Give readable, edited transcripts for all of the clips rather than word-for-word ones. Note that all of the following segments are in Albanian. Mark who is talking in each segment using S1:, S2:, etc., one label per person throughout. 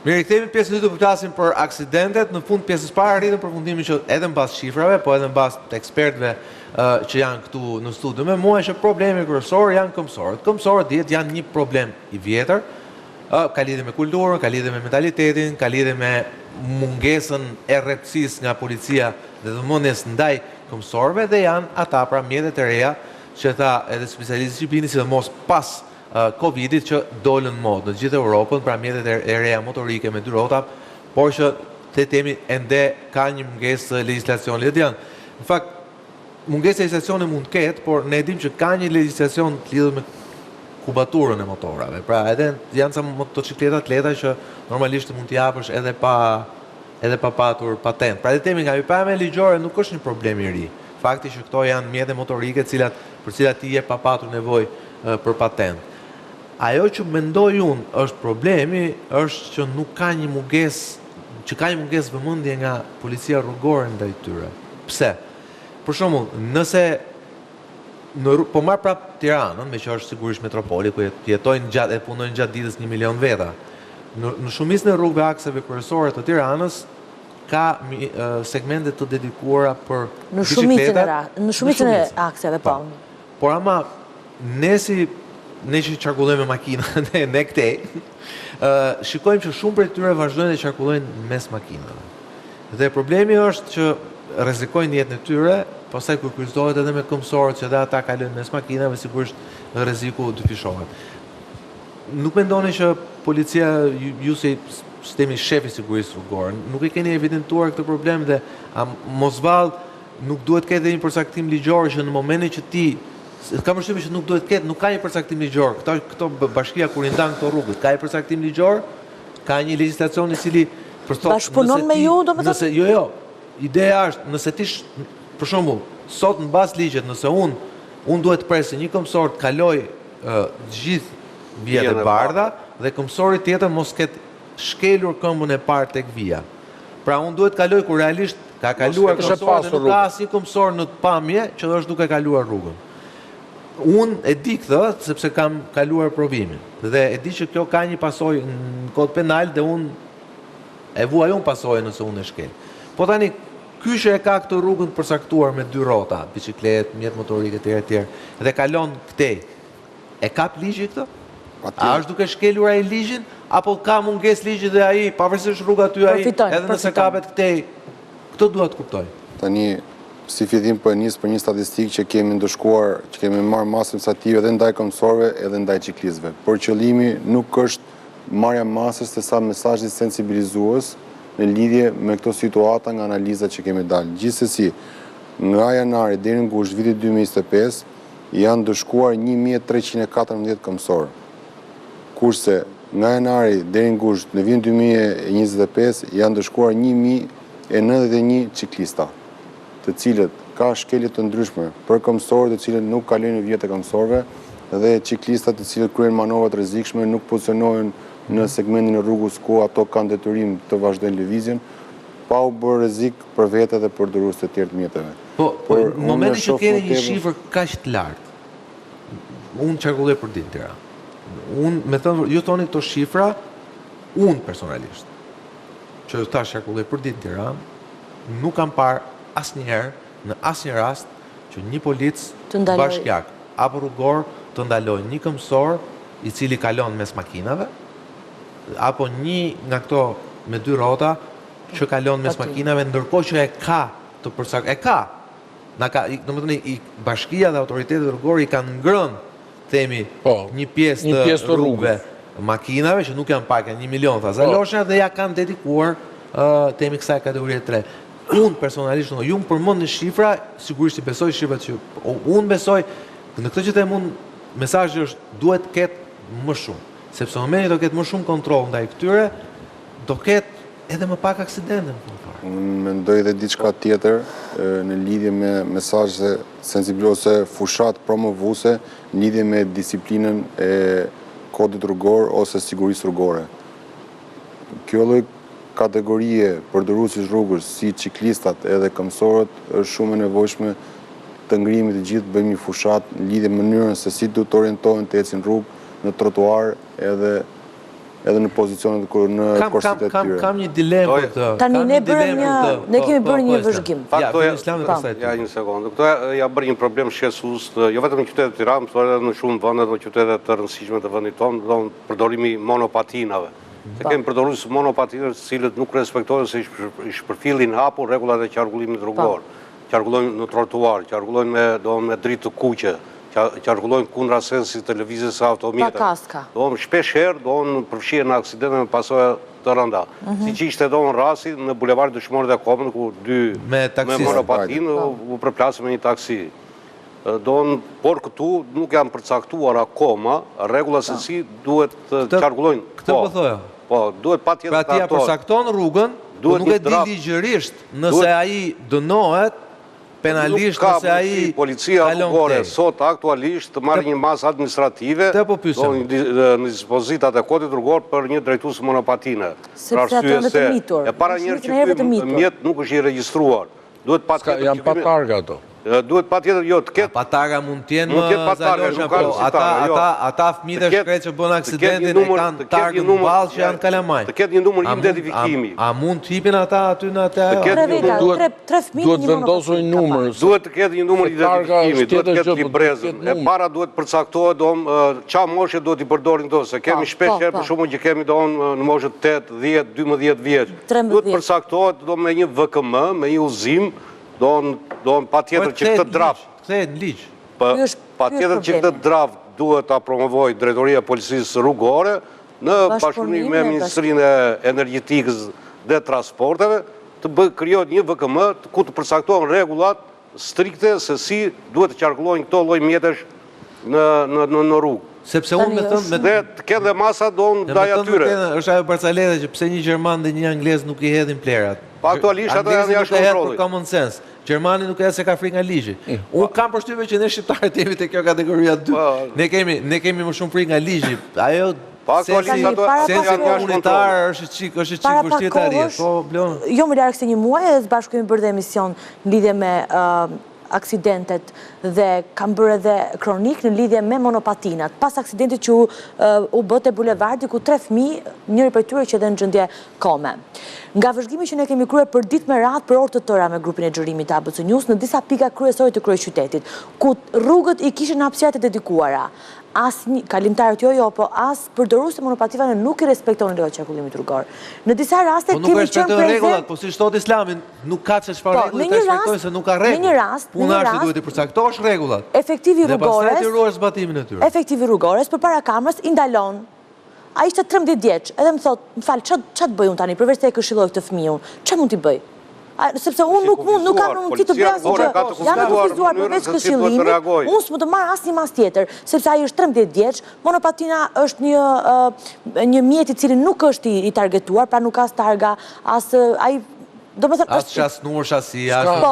S1: Mirë, kthehemi pjesën e dytë, po flasim për aksidentet. Në fund pjesës parë arritëm përfundimin që edhe mbas shifrave, po edhe mbas të ekspertëve që janë këtu në studio me mua, që problemi kryesor janë këmbësorët. Këmbësorët dihet janë një problem i vjetër. Ka lidhje me kulturën, ka lidhje me mentalitetin, ka lidhje me mungesën e rreptësisë nga policia dhe dhëmendjes ndaj këmbësorëve, dhe janë ata pra mjetet e reja që tha edhe specialistë disciplinë, sidomos pas Covidit, që dolën modë në gjithë Europën, pra mjetet e reja motorike me dy rrota, por që te temi ende ka një mungesë të legjislacionit. Në fakt, mungesë e legjislacionit mund të ketë, por ne dim që ka një legjislacion të lidhur me kubaturën e motorave. Pra edhe janë sa motocikleta të lehta që normalisht mund t'i japësh edhe pa patur patent. Pra edhe temi nga hyrpame ligjore nuk është një problem i ri. Fakti që këto janë mjete motorike për cilat ti jep pa patur nevojë për patent. Ajo që mendoj unë është problemi, është që nuk ka një mungesë vëmendje nga policia rrugore ndaj tyre. Pse? Për shembull, nëse po marr prap Tiranën, me që është sigurisht metropoli, ku jetojnë e punojnë gjatë ditës 1 milion veta. Në shumicën e rrugëve akseve kryesore të Tiranës ka segmente të dedikuara për bicikletat.
S2: Në shumicën e akseve, po.
S1: Por ama ne që qarkullojmë me makina, ne këtej, shikojmë që shumë për tyre vazhdojnë dhe qarkullojnë mes makinave. Dhe problemi është që rrezikojnë jetën e tyre, pastaj kur kryqëzohet edhe me këmbësorët që edhe ata kalojnë mes makinave, sigurisht rreziku dyfishohet. Nuk mendoni që policia, ju si sistemi shefi sigurisë rrugore, nuk i keni evidentuar këtë problem dhe mosvall nuk duhet ketë një përcaktim ligjor që në momentin që ti kam përshtypjen që nuk duhet ketë, nuk ka një përcaktim ligjor. Këto bashkia kur i ndan këto rrugët, ka një përcaktim ligjor, ka një legjislacion i cili
S2: bashkëpunon me ju, domethënë?
S1: Jo. Ideja është, nëse ti për shembull, sot mbas ligjit, nëse unë duhet të presë një këmbësor të kaloj gjithë vijat e bardha dhe këmbësori tjetër mos ketë shkelur këmbën e parë tek vija. Pra unë duhet të kaloj kur realisht ka kaluar këmbësor dhe nuk ka asnjë këmbësor në pamje që është duke kaluar rrugën. Unë e di këtë, sepse kam kaluar provimin. Dhe e di që kjo ka një pasojë në kod penal dhe unë e vuaj unë pasojë nëse unë e shkel. Po tani, ky që e ka këtë rrugën të përcaktuar me 2 rrota, bicikletë, mjet motorike etj, dhe kalon këtej, e kap ligji këtë? A është duke shkelur ai ligjin, apo ka mungesë ligji dhe ai, pavarësisht rruga aty ai, edhe nëse kapet këtej, këtë dua të kuptoj.
S3: Tani, si fillim për një statistikë që kemi ndëshkuar, që kemi marrë masë administrative edhe ndaj këmbësorëve edhe ndaj ciklistëve. Por qëllimi nuk është marrja masës të sa mesazhi sensibilizues në lidhje me këto situata nga analizat që kemi dalë. Gjithsesi, nga janari deri në gusht vitit 2025 janë ndëshkuar 1314 këmbësorë. Kurse nga janari deri në gusht në vitin 2025 janë ndëshkuar 1091 ciklista, të cilët ka shkelje të ndryshme për këmbësorët të cilët nuk kalojnë në vijat e këmbësorëve dhe ciklistat të cilët kryejnë manovra të rrezikshme, nuk pozicionohen në segmentin e rrugës ku ato kanë detyrim të vazhdojnë lëvizjen, pa u bërë rrezik për vete dhe për dhurues të tjerë të mjeteve.
S1: Po, në momentin që keni një shifër kaq të lartë, unë qarkulloj për ditë Tiranë. Unë, me thënë, ju thoni këto shifra, unë personalisht, që tash qarkulloj për ditë Tiranë, nuk kam parë asnjëherë, në asnjë rast, që një polic bashkiak apo rrugor të ndaloj një këmbësor i cili kalon mes makinave, apo një nga këto me 2 rrota që kalon mes makinave, ndërkohë që e ka të përcaktuar. E ka. Domethënë bashkia dhe autoritetet rrugore i kanë ngrënë, themi, një pjesë të rrugëve makinave që nuk janë pak, 1 milion zalosha dhe ja kanë dedikuar themi kësaj kategorie 3. Unë personalisht, ju më përmend në shifra, sigurisht i besoj shifrat që unë besoj, në këtë që them unë, mesazhi është duhet të ketë më shumë, sepse në momentin do ketë më shumë kontroll ndaj këtyre, do ketë edhe më pak aksidente.
S3: Unë mendoj edhe diçka tjetër në lidhje me mesazhe sensibilizuese, fushat promovuese, në lidhje me disiplinën e kodit rrugor ose sigurisë rrugore. Kjo lloj kategorie përdorësit rrugës si ciklistat edhe këmbësorët është shumë e nevojshme të ngrimit të gjithë, bëjmë një fushat në lidhje me mënyrën se si duhet të orientohen të ecin rrugë, në trotuar edhe edhe në pozicionet në korshet e tyre.
S1: Kam një dilemë për këtë.
S2: Tani ne kemi bërë një vëzhgim.
S4: Ja, një sekundë. Këto ja bërë një problem shqetësues, jo vetëm në qytetet e Tiranës, por edhe në shumë vende dhe qytetet të rëndësishme të vendit tonë, do përdorimi monopatinave. Se kemi përdorur monopatinave të cilët nuk respektojnë se i shpërfillin hapur rregullat e qarkullimit rrugor. Qarkullojnë në trotuar, qarkullojnë me dritë të kuqe, qarkullojnë kundra sensit të lëvizjes së automjeteve.
S2: Pa kaska.
S4: Shpesh herë përfshihen në aksidente me pasojë të rënda. Si që ishte rasti në bulevardin Dëshmorët e Komën, ku dy me monopatinë u përplasën me një taksi. Por këtu nuk janë përcaktuar akoma rregullat se si duhet të qarkullojnë.
S1: Këtë po thoja.
S4: Po, duhet patjetër
S1: pra tia përcakton rrugën, nuk e di ligjërisht nëse ai dënohet penalisht nëse ai
S4: policia rrugore sot aktualisht të marrë një masë administrative në dispozitat e kodit rrugor për një drejtues monopatine.
S2: Sepse ato janë të mitur.
S4: E para njerë që ky mjet nuk është i regjistruar. Duhet patjetër
S5: janë pa targa ato.
S4: Duhet patjetër jo të ketë.
S1: Patarga mund të jenë më zalosha, po ata fëmijët e shkret që bën aksidentin e kanë targën ballë që janë kalamaj.
S4: Të ketë një numër identifikimi.
S1: A mund të hipin ata aty në atë?
S2: Tre fëmijë.
S5: Duhet vendosur një numër.
S4: Duhet të ketë një numër identifikimi, duhet të ketë librezën. E para duhet përcaktohet çfarë moshe duhet i përdorin këto, se kemi shpesh herë për shkakun që kemi në moshën 8, 10, 12 vjeç. Duhet përcaktohet me një VKM, me një udhëzim. Doon patjetër që këtë draft.
S1: Kthehet në ligj.
S4: Patjetër që këtë draft duhet ta promovojë Drejtoria e Policisë Rrugore në bashkëpunim me Ministrinë e Energjetikës dhe Transporteve të krijohet një VKM ku të përcaktohen rregullat strikte se si duhet të qarkullojnë këto lloj mjetesh në rrugë.
S1: Sepse unë me thënë
S4: dhe të kenë dhe masa ndaj atyre.
S1: Është ajo parcaleta që pse një gjerman dhe një anglez nuk i hedhin plerat.
S4: Pa aktualisht ato janë jashtë kontrollit.
S1: Për common sense. Gjermani nuk e se ka frikë nga ligji. Unë kam përshtypjen që ne shqiptarët jemi te kjo kategoria 2. Ne kemi më shumë frikë nga ligji. Ajo sensi komunitar është çik vështirë të arrihet. Po blon.
S2: Jo më larg se një muaj edhe së bashku kemi bërë dhe emision në lidhje me aksidentet dhe kam bërë edhe kronik në lidhje me monopatinat. Pas aksidentit që u bë te bulevardi ku 3 fëmijë, njëri prej tyre që edhe në gjendje kome. Nga vëzhgimi që ne kemi kryer për ditë me radhë për orë të tëra me grupin e xhirimit të ABC News në disa pika kryesore të kryeqytetit, ku rrugët i kishin hapësirat e dedikuara. As kalimtarët jo, po as përdorues të monopativave nuk i respektonin rregullat e qarkullimit rrugor. Në disa raste kemi qenë
S1: rregullat, po siç thot Islami, nuk ka se çfarë rregull të respektojnë se nuk ka rregull.
S2: Në një rast,
S1: punari duhet të përcaktosh rregullat.
S2: Efektivi rrugores.
S1: Dhe pastaj të ruash zbatimin e tyre.
S2: Efektivi rrugores përpara kamerës i ndalon. Ai ishte 13 vjeç, edhe më thot, "M'fal, ç'a të bëj unë tani përveç se e këshilloj këtë fëmijën? Ç'a mund t'i bëj?" Sepse unë nuk kam mundësi të bëj asgjë. Janë kufizuar përveç këshillimit. Unë s'më të marr asnjë mas tjetër, sepse ai është 13 vjeç, monopatina është një mjet i cili nuk është i targetuar, pra nuk ka targa, as ai do më thënë
S1: as qas numër shasi, as
S2: po,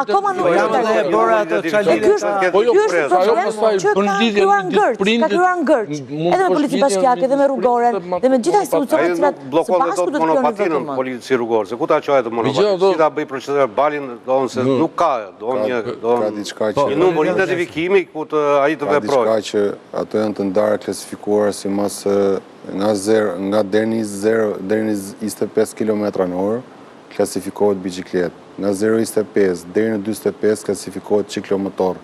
S2: akoma nuk është targetuar.
S5: Po jo, ajo pastaj bën lidhje me disiplinën.
S2: Ka krijuar ngërç, edhe me policin bashkiake, edhe me rrugoren, dhe me gjitha institucionet të cilat
S4: blokon dhe monopatinën polici rrugor, se ku ta çojë të monopatinën, si ta bëj procedurë balin, se nuk ka, një numër identifikimi ku ai të veprojë.
S3: Ka diçka që ato janë të ndarë klasifikuar si mas nga deri në 25 km/h klasifikohet biciklet. Nga 0,25 deri në 45 klasifikohet ciklomotor.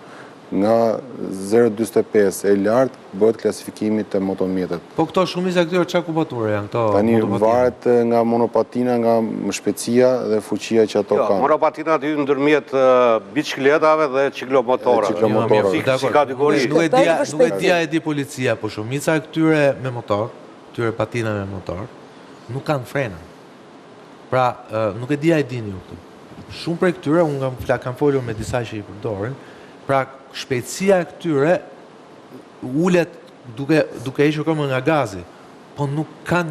S3: Nga 0,45 e lartë bëhet klasifikimi të motomjetet.
S1: Po këto shumica këtyre çka kubature janë këto?
S3: Tani varet nga monopatina, nga shpejtësia dhe fuqia që ato kanë.
S4: Monopatinat hyn ndërmjet bicikletave dhe ciklomotorave. Si kategori.
S1: Nuk e dia e di policia, po shumica këtyre me motor, këtyre patina me motor, nuk kanë frena. Pra, nuk e dia e dini ju këtu. Shumë prej këtyre, unë kam folur me disa që i përdorin, pra shpejtësia e këtyre ulet duke hequr këmbën nga gazi, po nuk kanë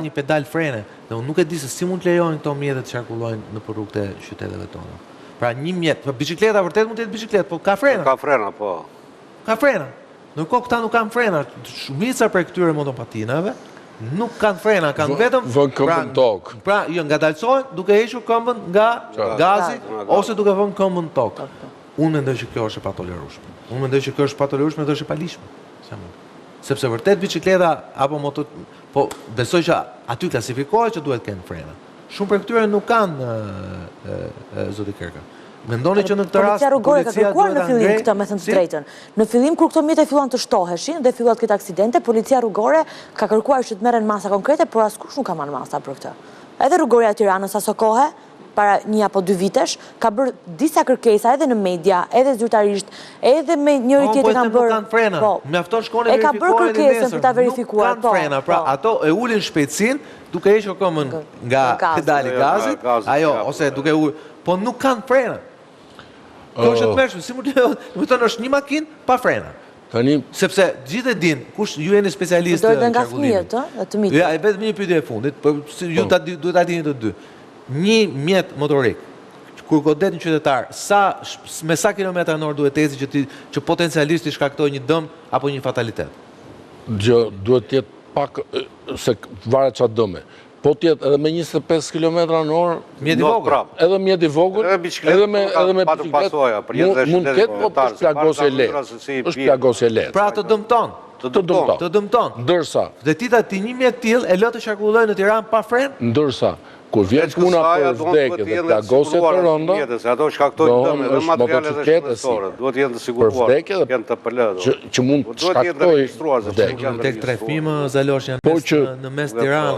S1: një pedal frene. Dhe unë nuk e di se si mund të lejojnë këto mjetet të qarkullojnë në rrugët e qyteteve tona. Pra një mjet, bicikleta vërtet mund të jetë bicikletë, po ka frena.
S4: Ka frena, po.
S1: Ka frena. Ndërkohë këta nuk kanë frena. Shumica prej këtyre motopatinave nuk kanë frena, kanë vetëm
S5: vën këmbën tokë.
S1: Pra, jo ngadalësohen duke hequr këmbën nga gazi ose duke vënë këmbën tokë. Unë mendoj që kjo është e patolerueshme. Unë mendoj që kjo është patolerueshme dhe është e palishme. Sepse vërtet bicikleta apo motor, po besoj që aty klasifikohet që duhet kenë frena. Shumë për këtyre nuk kanë zoti Kerka. Mendoni që në këtë rast
S2: policia rrugore ka kërkuar në fillim këtë, me thënë të drejtën. Në fillim kur këto mjete filluan të shtoheshin dhe filluat këtë aksidente, policia rrugore ka kërkuar që të merren masa konkrete, por askush nuk ka marrë masa për këtë. Edhe rrugoria e Tiranës aso kohë, para 1 apo 2 vitesh, ka bërë disa kërkesa edhe në media, edhe zyrtarisht, edhe me njëri tjetër kanë bërë.
S1: Nuk kanë frena. Mjafton shkone
S2: e ka bërë kërkesën për ta verifikuar.
S1: Nuk kanë frena, pra ato e ulin shpejtësinë duke hequr këmbën nga pedali gazit, ajo ose duke po nuk kanë frena. Kjo është të mërshme, si më të është një makinë pa frena. Sepse gjithë e din, kush ju jeni specialistë
S2: në qarkullimit.
S1: Ja, e vetëm një pyetje e fundit, ju duhet ta dini të dy. Një mjet motorik, kur godet një qytetar, me sa kilometra në orë duhet eci që potencialisht i shkaktoj një dëm apo një fatalitet?
S5: Duhet tjetë pak, se varet qatë dëme. Po tjetë edhe me 25 km në orë,
S1: mjeti vogël.
S5: Edhe mjeti vogël, edhe me biciklet, mund ketë, po është plagosje lehtë. është plagosje lehtë.
S1: Pra të dëmton. Të dëmton.
S5: Ndërsa.
S1: Dhe ti një mjet tillë e lë të qarkulloj në Tiranë pa fren?
S5: Ndërsa. Kur vjen puna për vdekje dhe plagosje të rënda, dohen është motocikletë
S4: duhet jenë të siguruar, jenë të pëllë.
S5: Që mund të shkaktoj vdekje.
S1: Tek trefim Zalosh janë në mes Tiranës.